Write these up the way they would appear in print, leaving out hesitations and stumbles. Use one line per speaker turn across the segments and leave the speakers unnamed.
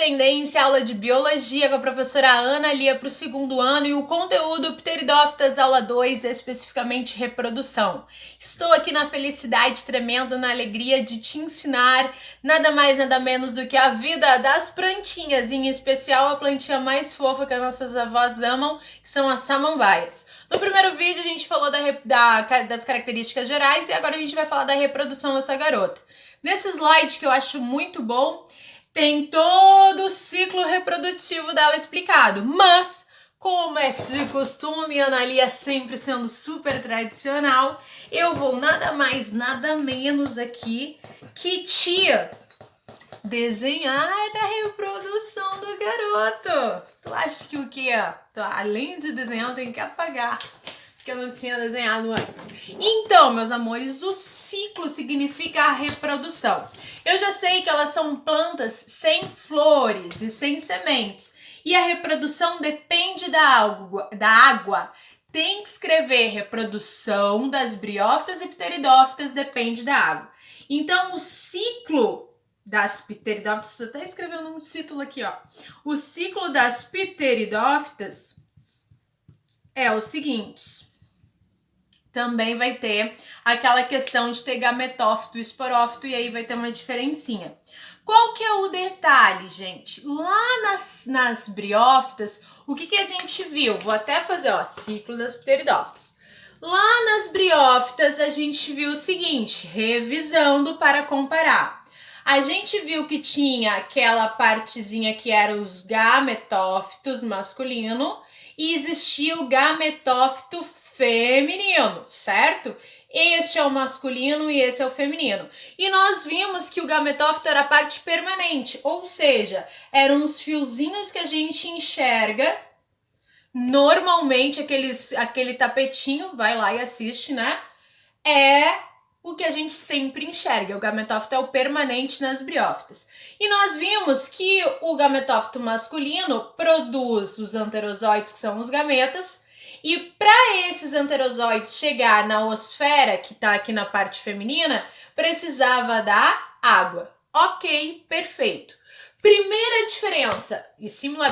Tendência, aula de Biologia com a professora Ana Lia para o 2º ano e o conteúdo Pteridófitas, aula 2, especificamente reprodução. Estou aqui na felicidade tremenda, na alegria de te ensinar nada mais, nada menos do que a vida das plantinhas, em especial a plantinha mais fofa que as nossas avós amam, que são as samambaias. No primeiro vídeo a gente falou das características gerais e agora a gente vai falar da reprodução dessa garota. Nesse slide que eu acho muito bom, tem todo o ciclo reprodutivo dela explicado, mas como é de costume, a Ana Lia sempre sendo super tradicional, eu vou nada mais, nada menos aqui que te desenhar a reprodução do garoto. Tu acha que o quê? Além de desenhar, eu tenho que apagar, porque eu não tinha desenhado antes. Então, meus amores, o ciclo significa a reprodução. Eu já sei que elas são plantas sem flores e sem sementes. E a reprodução depende da água. Tem que escrever reprodução das briófitas e pteridófitas depende da água. Então, o ciclo das pteridófitas, estou até escrevendo um título aqui, ó. O ciclo das pteridófitas é o seguinte. Também vai ter aquela questão de ter gametófito e esporófito, e aí vai ter uma diferencinha. Qual que é o detalhe, gente? Lá nas briófitas, o que a gente viu? Vou até fazer, ó, ciclo das pteridófitas. Lá nas briófitas, a gente viu o seguinte, revisando para comparar. A gente viu que tinha aquela partezinha que era os gametófitos masculino e existia o gametófito feminino, certo? Este é o masculino e esse é o feminino. E nós vimos que o gametófito era a parte permanente, ou seja, eram os fiozinhos que a gente enxerga. Normalmente, aquele tapetinho, vai lá e assiste, né? É o que a gente sempre enxerga. O gametófito é o permanente nas briófitas. E nós vimos que o gametófito masculino produz os anterozoides, que são os gametas, e para esses anterozoides chegar na osfera, que está aqui na parte feminina, precisava da água. Ok, perfeito. Primeira diferença,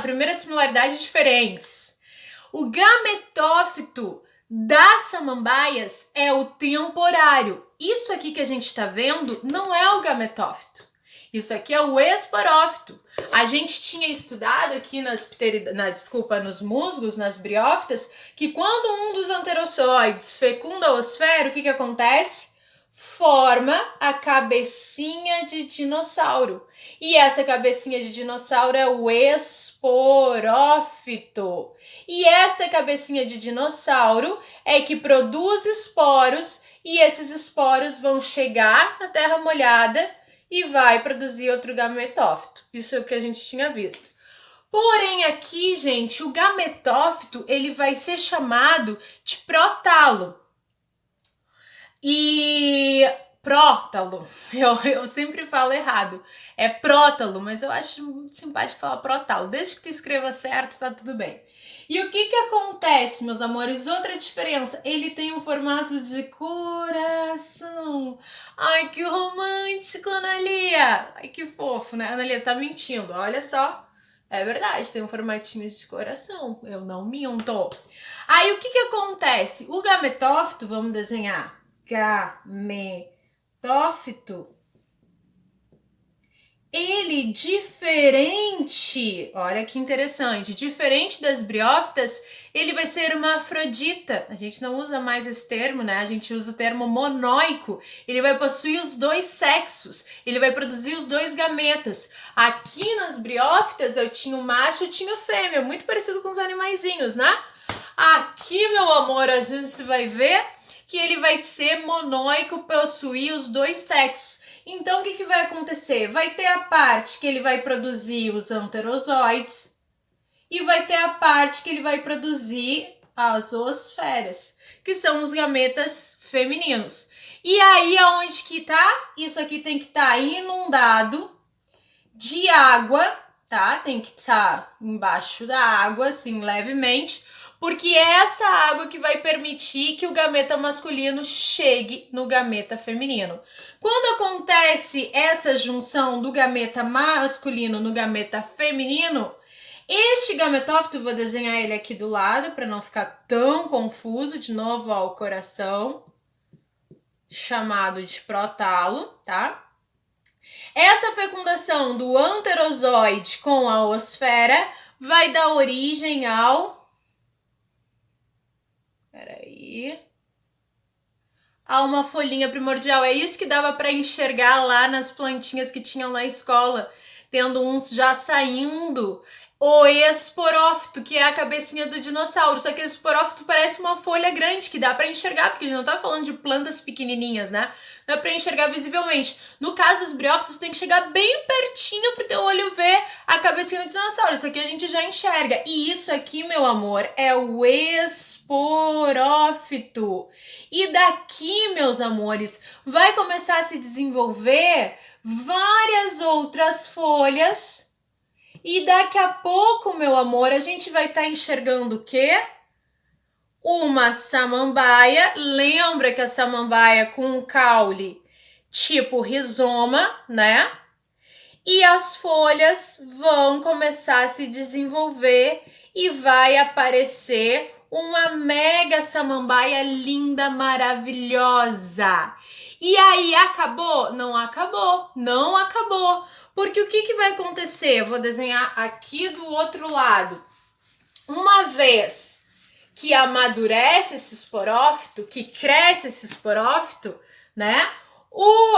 primeira similaridade diferentes. O gametófito das samambaias é o temporário. Isso aqui que a gente está vendo não é o gametófito. Isso aqui é o esporófito. A gente tinha estudado aqui nos musgos, nas briófitas, que quando um dos anterozoides fecunda a osfera, o que acontece? Forma a cabecinha de dinossauro. E essa cabecinha de dinossauro é o esporófito. E esta cabecinha de dinossauro é que produz esporos e esses esporos vão chegar na terra molhada e vai produzir outro gametófito. Isso é o que a gente tinha visto. Porém, aqui, gente, o gametófito, ele vai ser chamado de prótalo. E prótalo, eu sempre falo errado. É prótalo, mas eu acho muito simpático falar prótalo. Desde que tu escreva certo, tá tudo bem. E o que acontece, meus amores? Outra diferença, ele tem um formato de coração. Ai, que romântico, Ana Lia. Ai, que fofo, né? Ana Lia tá mentindo, olha só. É verdade, tem um formatinho de coração, eu não minto. Aí, o que acontece? O gametófito, vamos desenhar. Gametófito. Ele diferente, olha que interessante, diferente das briófitas, ele vai ser uma afrodita. A gente não usa mais esse termo, né? A gente usa o termo monóico. Ele vai possuir os dois sexos, ele vai produzir os dois gametas. Aqui nas briófitas eu tinha o macho e eu tinha a fêmea, muito parecido com os animaizinhos, né? Aqui, meu amor, a gente vai ver que ele vai ser monóico, possuir os dois sexos. Então, o que vai acontecer? Vai ter a parte que ele vai produzir os anterozoides e vai ter a parte que ele vai produzir as osferas, que são os gametas femininos. E aí, aonde que tá? Isso aqui tem que estar inundado de água, tá? Tem que estar embaixo da água, assim, levemente, porque é essa água que vai permitir que o gameta masculino chegue no gameta feminino. Quando acontece essa junção do gameta masculino no gameta feminino, este gametófito, vou desenhar ele aqui do lado para não ficar tão confuso. De novo, ó, o coração, chamado de prótalo, tá? Essa fecundação do anterozoide com a oosfera vai dar origem ao... a uma folhinha primordial. É isso que dava para enxergar lá nas plantinhas que tinham na escola, tendo uns já saindo. O esporófito, que é a cabecinha do dinossauro. Só que esse esporófito parece uma folha grande, que dá para enxergar, porque a gente não tá falando de plantas pequenininhas, né? Dá para enxergar visivelmente. No caso dos briófitos, tem que chegar bem pertinho pro teu olho ver a cabecinha do dinossauro. Isso aqui a gente já enxerga. E isso aqui, meu amor, é o esporófito. E daqui, meus amores, vai começar a se desenvolver várias outras folhas. E daqui a pouco, meu amor, a gente vai estar enxergando o quê? Uma samambaia. Lembra que a samambaia com um caule tipo rizoma, né? E as folhas vão começar a se desenvolver e vai aparecer uma mega samambaia linda, maravilhosa. E aí, acabou? Não acabou, não acabou. Porque o que vai acontecer? Eu vou desenhar aqui do outro lado. Uma vez que amadurece esse esporófito, que cresce esse esporófito, né?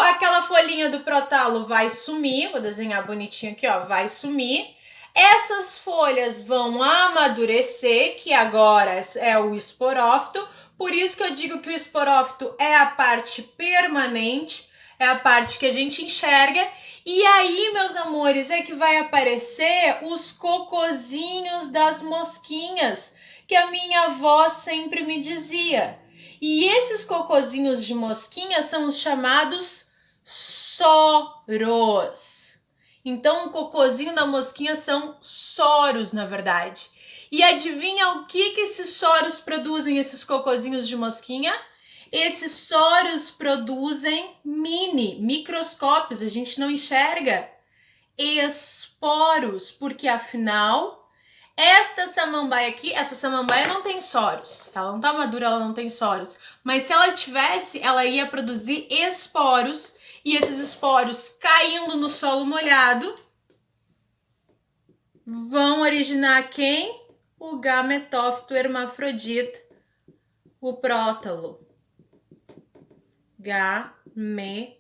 Aquela folhinha do prótalo vai sumir. Vou desenhar bonitinho aqui, ó. Vai sumir. Essas folhas vão amadurecer, que agora é o esporófito. Por isso que eu digo que o esporófito é a parte permanente, é a parte que a gente enxerga. E aí, meus amores, é que vai aparecer os cocozinhos das mosquinhas, que a minha avó sempre me dizia. E esses cocozinhos de mosquinha são os chamados soros. Então, o cocozinho da mosquinha são soros, na verdade. E adivinha o que esses soros produzem, esses cocozinhos de mosquinha? Esses soros produzem microscópios, a gente não enxerga, esporos, porque afinal, esta samambaia aqui, essa samambaia não tem soros, ela não tá madura, ela não tem soros, mas se ela tivesse, ela ia produzir esporos, e esses esporos caindo no solo molhado, vão originar quem? O gametófito hermafrodita, o prótalo. Gametófito.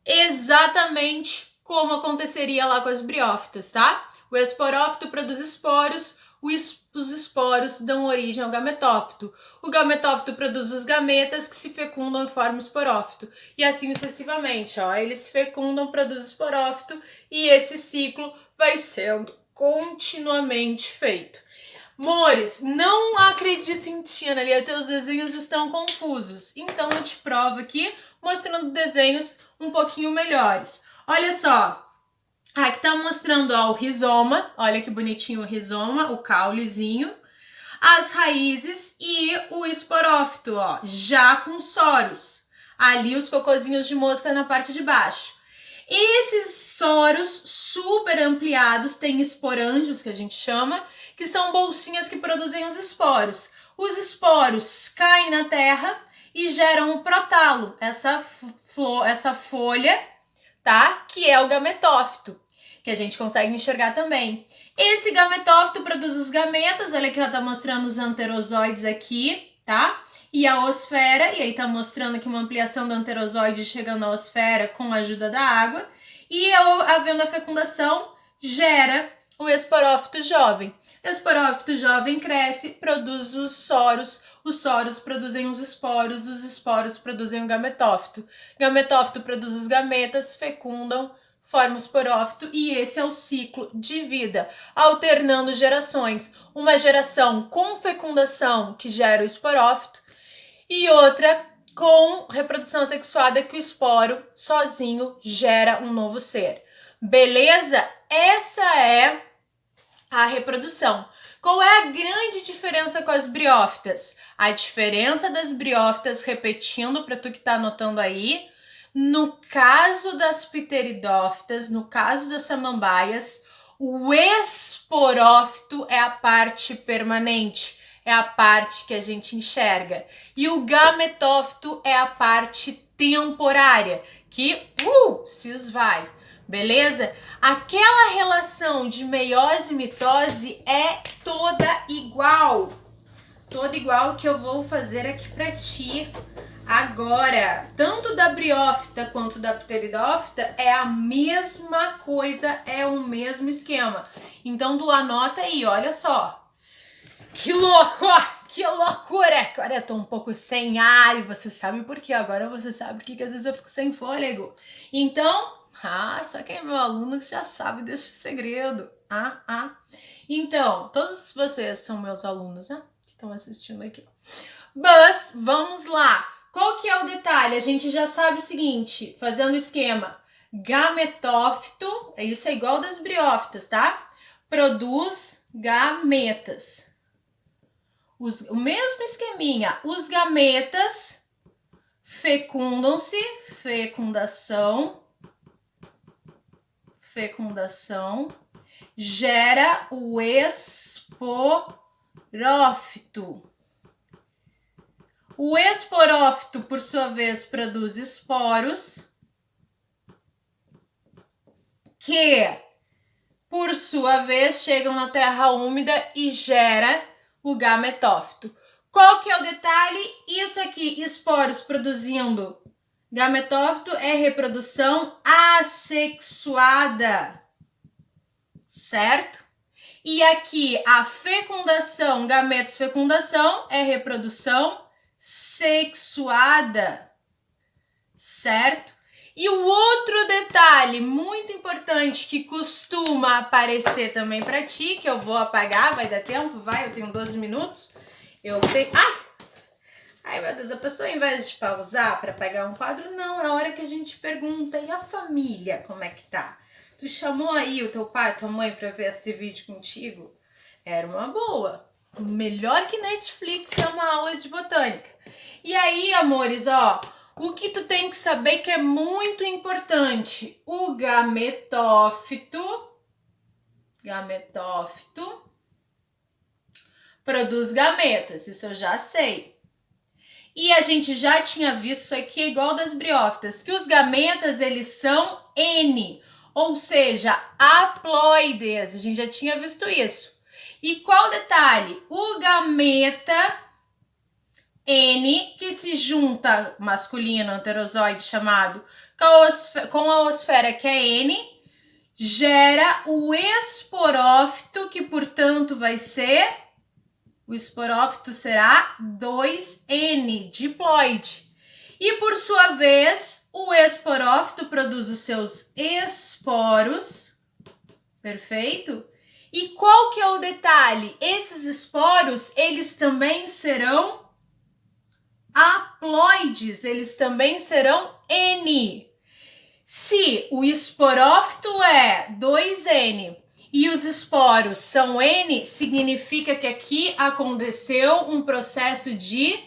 Exatamente como aconteceria lá com as briófitas, tá? O esporófito produz esporos, os esporos dão origem ao gametófito. O gametófito produz os gametas que se fecundam e formam esporófito. E assim sucessivamente, ó. Eles se fecundam, produzem esporófito e esse ciclo vai sendo continuamente feito. Mores, não acredito em ti, Analia, teus desenhos estão confusos. Então eu te provo aqui, mostrando desenhos um pouquinho melhores. Olha só, aqui tá mostrando ó, o rizoma, olha que bonitinho o rizoma, o caulezinho, as raízes e o esporófito, ó, já com soros. Ali os cocozinhos de mosca na parte de baixo. Esses soros super ampliados têm esporângios, que a gente chama, que são bolsinhas que produzem os esporos. Os esporos caem na terra e geram um prótalo, essa folha, tá? Que é o gametófito, que a gente consegue enxergar também. Esse gametófito produz os gametas, olha que ela tá mostrando os anterozoides aqui, tá? E a oosfera, e aí tá mostrando aqui uma ampliação do anterozoide chegando à oosfera com a ajuda da água. E havendo a fecundação, gera o esporófito jovem. O esporófito jovem cresce, produz os soros produzem os esporos produzem o gametófito. O gametófito produz os gametas, fecundam, forma o esporófito e esse é o ciclo de vida, alternando gerações. Uma geração com fecundação que gera o esporófito e outra com reprodução sexuada que o esporo sozinho gera um novo ser. Beleza? Essa é a reprodução. Qual é a grande diferença com as briófitas? A diferença das briófitas, repetindo para tu que tá anotando aí, no caso das pteridófitas, no caso das samambaias, o esporófito é a parte permanente, é a parte que a gente enxerga. E o gametófito é a parte temporária, que se esvai, beleza? Aquela relação de meiose e mitose é toda igual que eu vou fazer aqui pra ti agora. Tanto da briófita quanto da pteridófita é a mesma coisa, é o mesmo esquema. Então tu anota aí, olha só. Que louco, que loucura! Agora eu tô um pouco sem ar e você sabe por quê. Agora você sabe por que às vezes eu fico sem fôlego. Então, só quem é meu aluno já sabe desse segredo. Então, todos vocês são meus alunos, né? Que estão assistindo aqui. Mas, vamos lá. Qual que é o detalhe? A gente já sabe o seguinte, fazendo o esquema. Gametófito, isso é igual das briófitas, tá? Produz gametas. O mesmo esqueminha. Os gametas fecundam-se, fecundação, gera o esporófito. O esporófito, por sua vez, produz esporos, que, por sua vez, chegam na terra úmida e gera o gametófito. Qual que é o detalhe? Isso aqui, esporos produzindo gametófito, é reprodução assexuada, certo? E aqui, a fecundação, gametos fecundação, é reprodução sexuada, certo? E o outro detalhe muito importante que costuma aparecer também para ti, que eu vou apagar, vai dar tempo? Eu tenho 12 minutos. Ai, meu Deus, a pessoa, ao invés de pausar para pegar um quadro, não, é a hora que a gente pergunta, e a família, como é que tá? Tu chamou aí o teu pai, tua mãe para ver esse vídeo contigo? Era uma boa. Melhor que Netflix é uma aula de botânica. E aí, amores, o que tu tem que saber que é muito importante. O gametófito produz gametas, isso eu já sei. E a gente já tinha visto, isso aqui é igual das briófitas, que os gametas, eles são N, ou seja, haploides, a gente já tinha visto isso. E qual o detalhe? O gameta N, que se junta, masculino, anterozoide chamado, com a oosfera, que é N, gera o esporófito, que portanto vai ser, o esporófito será 2N, diploide. E por sua vez, o esporófito produz os seus esporos, perfeito? E qual que é o detalhe? Esses esporos, eles também serão haploides, eles também serão N. Se o esporófito é 2N e os esporos são N, significa que aqui aconteceu um processo de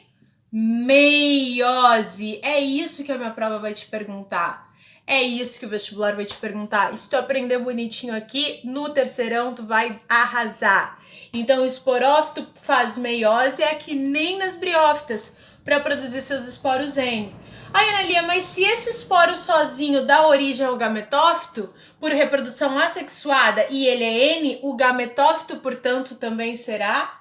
meiose. É isso que a minha prova vai te perguntar. É isso que o vestibular vai te perguntar. E se tu aprender bonitinho aqui, no terceirão tu vai arrasar. Então o esporófito faz meiose, é que nem nas briófitas, para produzir seus esporos N. Aí, Ana Lia, mas se esse esporo sozinho dá origem ao gametófito, por reprodução assexuada, e ele é N, o gametófito, portanto, também será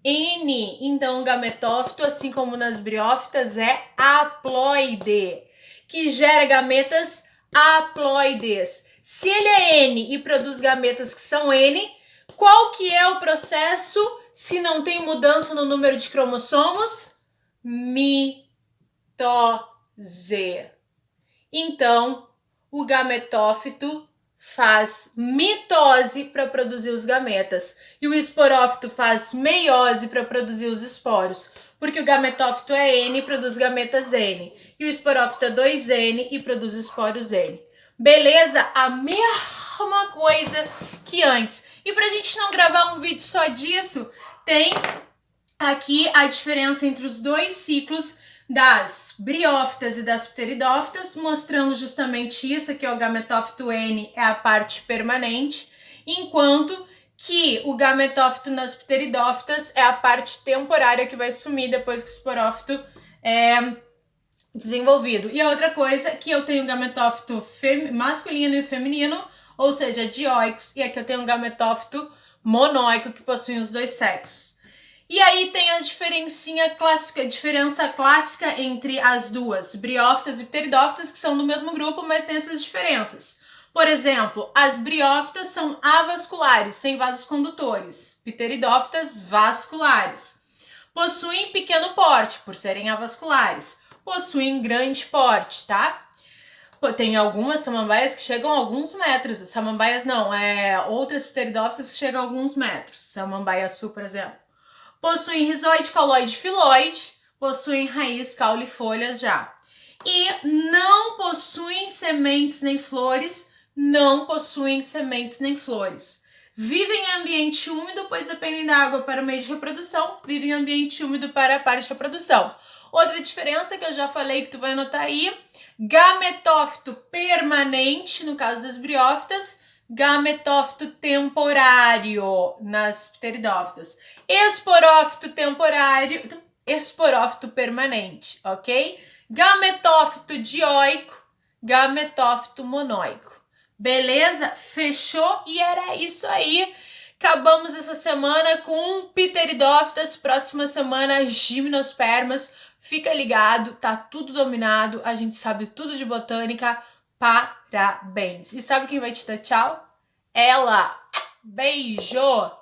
N. Então, o gametófito, assim como nas briófitas, é haploide, que gera gametas haploides. Se ele é N e produz gametas que são N, qual que é o processo se não tem mudança no número de cromossomos? Mitose. Então, o gametófito faz mitose para produzir os gametas e o esporófito faz meiose para produzir os esporos, porque o gametófito é N e produz gametas N e o esporófito é 2N e produz esporos N. Beleza? A mesma coisa que antes. E pra gente não gravar um vídeo só disso, tem aqui a diferença entre os dois ciclos das briófitas e das pteridófitas, mostrando justamente isso, aqui o gametófito N é a parte permanente, enquanto que o gametófito nas pteridófitas é a parte temporária que vai sumir depois que o esporófito é desenvolvido. E a outra coisa que eu tenho gametófito masculino e feminino, ou seja, dioicos, e aqui eu tenho um gametófito monóico que possui os dois sexos. E aí tem a diferença clássica entre as duas, briófitas e pteridófitas, que são do mesmo grupo, mas tem essas diferenças. Por exemplo, as briófitas são avasculares, sem vasos condutores. Pteridófitas vasculares. Possuem pequeno porte, por serem avasculares. Possuem grande porte, tá? Tem algumas samambaias que chegam a alguns metros. Samambaias não, outras pteridófitas que chegam a alguns metros. Samambaia sul, por exemplo. Possuem rizoide, cauloide, filoide. Possuem raiz, caule e folhas já. E não possuem sementes nem flores. Não possuem sementes nem flores. Vivem em ambiente úmido, pois dependem da água para o meio de reprodução. Vivem em ambiente úmido para a parte de reprodução. Outra diferença que eu já falei que tu vai anotar aí, gametófito permanente, no caso das briófitas, gametófito temporário nas pteridófitas, esporófito temporário, esporófito permanente, ok? Gametófito dioico, gametófito monóico. Beleza? Fechou? E era isso aí. Acabamos essa semana com pteridófitas, próxima semana gimnospermas. Fica ligado, tá tudo dominado, a gente sabe tudo de botânica. Parabéns! E sabe quem vai te dar tchau? Ela! Beijo!